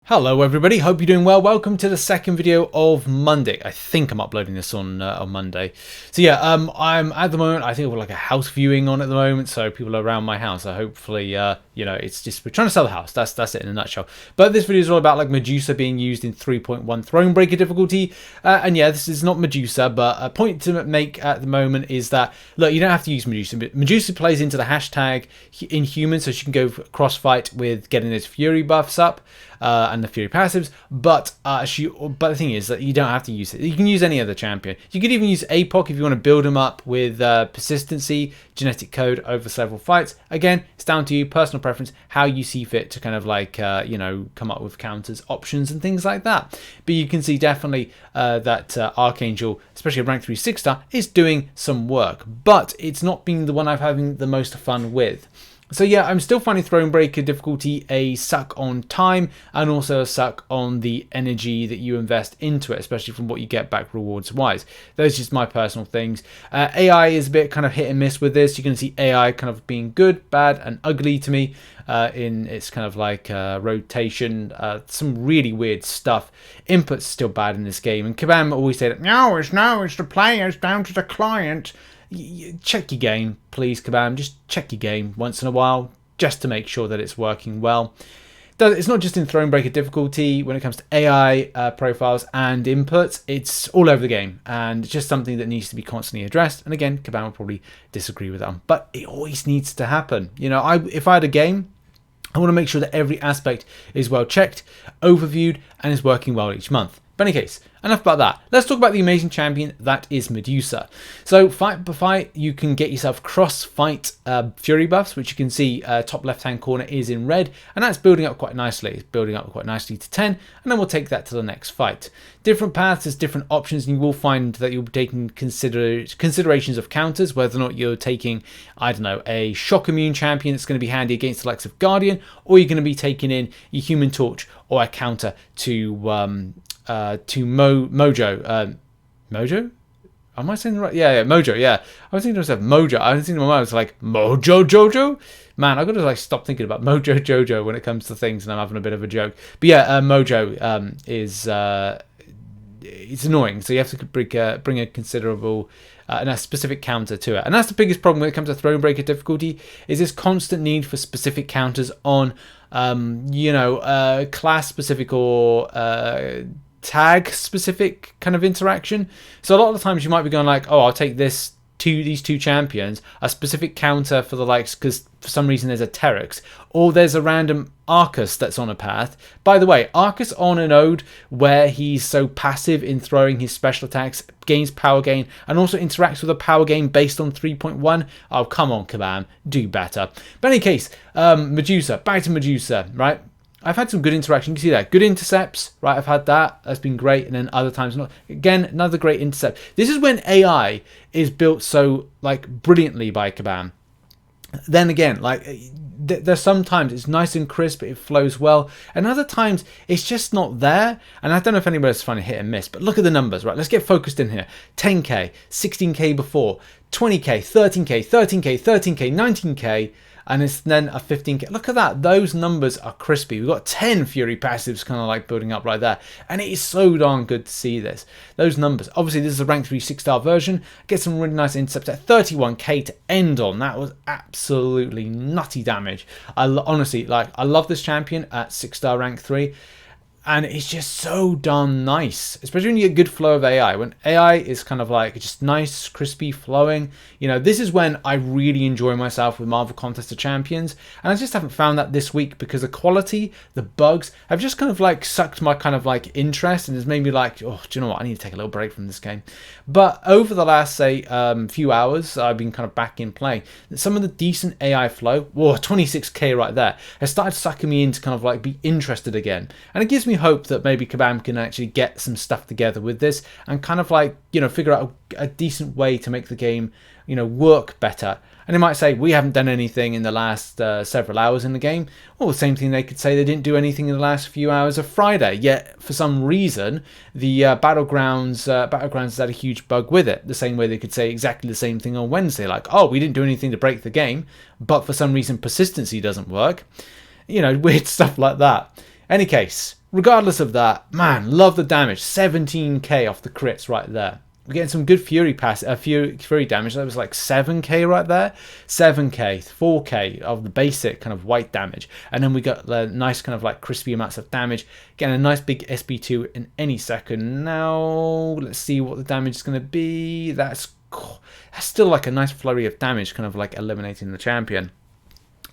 Hello everybody, hope you're doing well. Welcome to the second video of Monday. I think I'm uploading this on Monday. So yeah, I'm at the moment, I think we're like a house viewing on at the moment, so people are around my house. So hopefully, you know, it's just, we're trying to sell the house. That's it in a nutshell. But this video is all about like Medusa being used in 3.1 Thronebreaker difficulty. And yeah, this is not Medusa, but a point to make at the moment is that, look, you don't have to use Medusa. Medusa plays into the hashtag Inhuman, so she can go cross-fight with getting those Fury buffs up. And the Fury passives, but the thing is that you don't have to use it. You can use any other champion. You could even use APOC if you want to build them up with persistency, genetic code over several fights. Again, it's down to you, personal preference, how you see fit to kind of like you know, come up with counters, options, and things like that. But you can see definitely that Archangel, especially a rank 3 6-star, is doing some work, but it's not being the one I'm having the most fun with. So yeah, I'm still finding Thronebreaker difficulty a suck on time and also a suck on the energy that you invest into it, especially from what you get back rewards wise. Those are just my personal things. AI is a bit kind of hit and miss with this. You can see AI kind of being good, bad, and ugly to me in its kind of like rotation. Some really weird stuff. Input's still bad in this game, and Kabam always say that no, it's the player, it's down to the client. Check your game, please, Kabam. Just check your game once in a while, just to make sure that it's working well. It's not just in Thronebreaker difficulty. When it comes to AI profiles and inputs, it's all over the game, and it's just something that needs to be constantly addressed. And again, Kabam will probably disagree with that, but it always needs to happen. You know, if I had a game, I want to make sure that every aspect is well checked, overviewed, and is working well each month. But in any case, enough about that. Let's talk about the amazing champion that is Medusa. So fight by fight, you can get yourself cross-fight Fury buffs, which you can see top left-hand corner is in red, and that's building up quite nicely. It's building up quite nicely to 10, and then we'll take that to the next fight. Different paths, there's different options, and you will find that you'll be taking considerations of counters, whether or not you're taking, I don't know, a shock immune champion that's going to be handy against the likes of Guardian, or you're going to be taking in your Human Torch or a counter to Mojo. Mojo? Am I saying the right? Yeah, Mojo, yeah. I was thinking to myself, Mojo. I was thinking to my mind, I was like, Mojo Jojo? Man, I've got to like stop thinking about Mojo Jojo when it comes to things, and I'm having a bit of a joke. But yeah, Mojo is it's annoying, so you have to bring a considerable and a specific counter to it. And that's the biggest problem when it comes to Thronebreaker difficulty, is this constant need for specific counters on you know, class specific or tag specific kind of interaction. So a lot of the times you might be going like, oh, I'll take these two champions, a specific counter for the likes, because for some reason there's a Terex, or there's a random Arcus that's on a path. By the way, Arcus on a node where he's so passive in throwing his special attacks, gains power gain, and also interacts with a power gain based on 3.1. Oh, come on, Kabam, do better. But in any case, Medusa, back to Medusa, right? I've had some good interaction. You can see that. Good intercepts, right? I've had that. That's been great. And then other times not. Again, another great intercept. This is when AI is built so like brilliantly by Kabam. Then again, like there's sometimes it's nice and crisp, it flows well, and other times it's just not there. And I don't know if anybody's finding hit and miss, but look at the numbers, right? Let's get focused in here. 10k, 16k before, 20k, 13k, 13k, 13k, 19k. And it's then a 15k. Look at that. Those numbers are crispy. We've got 10 Fury passives kind of like building up right there. And it is so darn good to see this. Those numbers. Obviously, this is a rank 3 6-star version. Get some really nice intercepts at 31k to end on. That was absolutely nutty damage. Honestly, like, I love this champion at 6-star rank 3. And it's just so darn nice, especially when you get good flow of AI. When AI is kind of like just nice, crispy, flowing. You know, this is when I really enjoy myself with Marvel Contest of Champions. And I just haven't found that this week because the quality, the bugs, have just kind of like sucked my kind of like interest. And it's made me like, oh, do you know what? I need to take a little break from this game. But over the last, say, few hours, I've been kind of back in play. Some of the decent AI flow, whoa, 26k right there, has started sucking me in to kind of like be interested again. And it gives me hope that maybe Kabam can actually get some stuff together with this and kind of like, you know, figure out a decent way to make the game, you know, work better. And they might say, we haven't done anything in the last several hours in the game. Well, the same thing they could say they didn't do anything in the last few hours of Friday. Yet, for some reason, the Battlegrounds has had a huge bug with it. The same way they could say exactly the same thing on Wednesday. Like, oh, we didn't do anything to break the game, but for some reason persistency doesn't work. You know, weird stuff like that. Any case, regardless of that, man, love the damage. 17k off the crits right there. We're getting some good Fury Fury damage. That was like 7k right there. 7k, 4k of the basic kind of white damage. And then we got the nice kind of like crispy amounts of damage. Getting a nice big SP2 in any second. Now, let's see what the damage is going to be. That's still like a nice flurry of damage, kind of like eliminating the champion.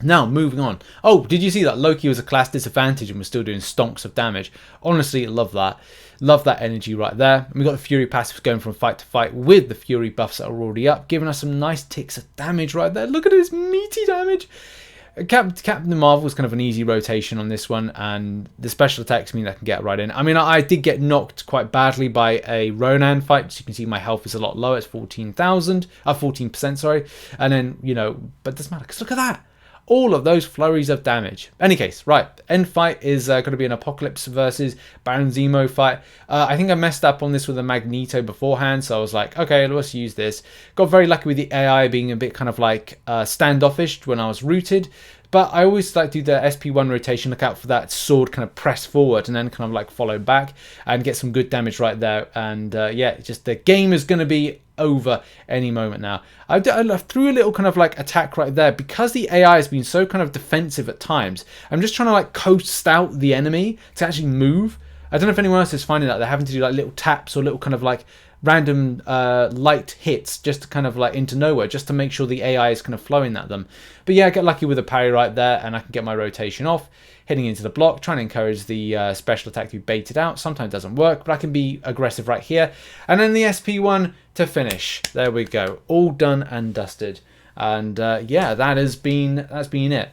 Now, moving on. Oh, did you see that Loki was a class disadvantage and was still doing stonks of damage? Honestly, love that. Love that energy right there. And we got the Fury passives going from fight to fight with the Fury buffs that are already up, giving us some nice ticks of damage right there. Look at this meaty damage. Captain Marvel was kind of an easy rotation on this one, and the special attacks mean I can get right in. I mean, I did get knocked quite badly by a Ronan fight. As you can see, my health is a lot lower. It's 14%, sorry. And then, you know, but it doesn't matter because look at that. All of those flurries of damage. Any case, right, end fight is going to be an Apocalypse versus Baron Zemo fight. I think I messed up on this with a Magneto beforehand, so I was like, okay, let's use this. Got very lucky with the AI being a bit kind of like standoffish when I was rooted. But I always like to do the SP1 rotation, look out for that sword kind of press forward and then kind of like follow back and get some good damage right there. And yeah, just the game is going to be over any moment now. I threw a little kind of like attack right there because the AI has been so kind of defensive at times. I'm just trying to like coast out the enemy to actually move. I don't know if anyone else is finding that they're having to do like little taps or little kind of like random light hits just to kind of like into nowhere just to make sure the AI is kind of flowing at them. But yeah, I get lucky with a parry right there and I can get my rotation off, heading into the block, trying to encourage the special attack to be baited out. Sometimes it doesn't work, but I can be aggressive right here. And then the SP1 to finish. There we go. All done and dusted. And yeah, that's been it.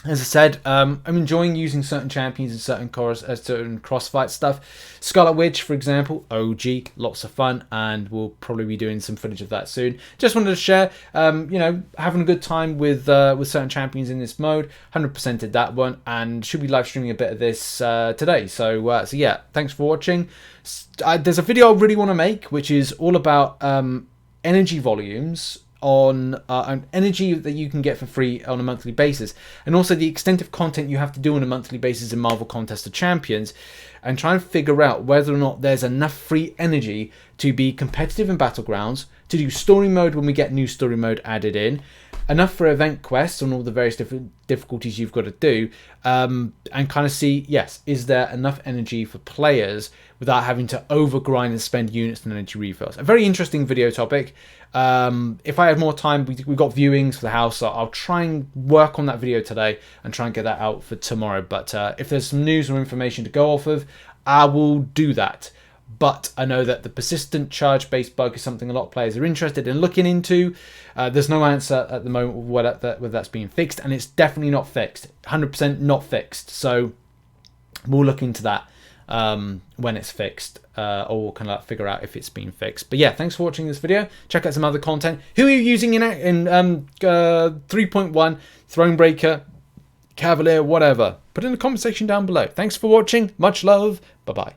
As I said, I'm enjoying using certain champions in certain crossfight stuff. Scarlet Witch, for example, OG, lots of fun, and we'll probably be doing some footage of that soon. Just wanted to share, you know, having a good time with certain champions in this mode. 100% did that one, and should be live streaming a bit of this today. So yeah, thanks for watching. There's a video I really want to make, which is all about energy volumes on energy that you can get for free on a monthly basis, and also the extent of content you have to do on a monthly basis in Marvel Contest of Champions, and try and figure out whether or not there's enough free energy to be competitive in Battlegrounds, to do story mode when we get new story mode added in, enough for event quests on all the various different difficulties you've got to do, and kind of see, yes, is there enough energy for players without having to overgrind and spend units and energy refills. A very interesting video topic. If I have more time, we've got viewings for the house, so I'll try and work on that video today and try and get that out for tomorrow. But if there's some news or information to go off of, I will do that. But I know that the persistent charge-based bug is something a lot of players are interested in looking into. There's no answer at the moment whether that's being fixed, and it's definitely not fixed. 100% not fixed. So we'll look into that when it's fixed, or we'll kind of like figure out if it's been fixed. But yeah, thanks for watching this video. Check out some other content. Who are you using in 3.1, Thronebreaker, Cavalier, whatever? Put in the comment section down below. Thanks for watching. Much love. Bye-bye.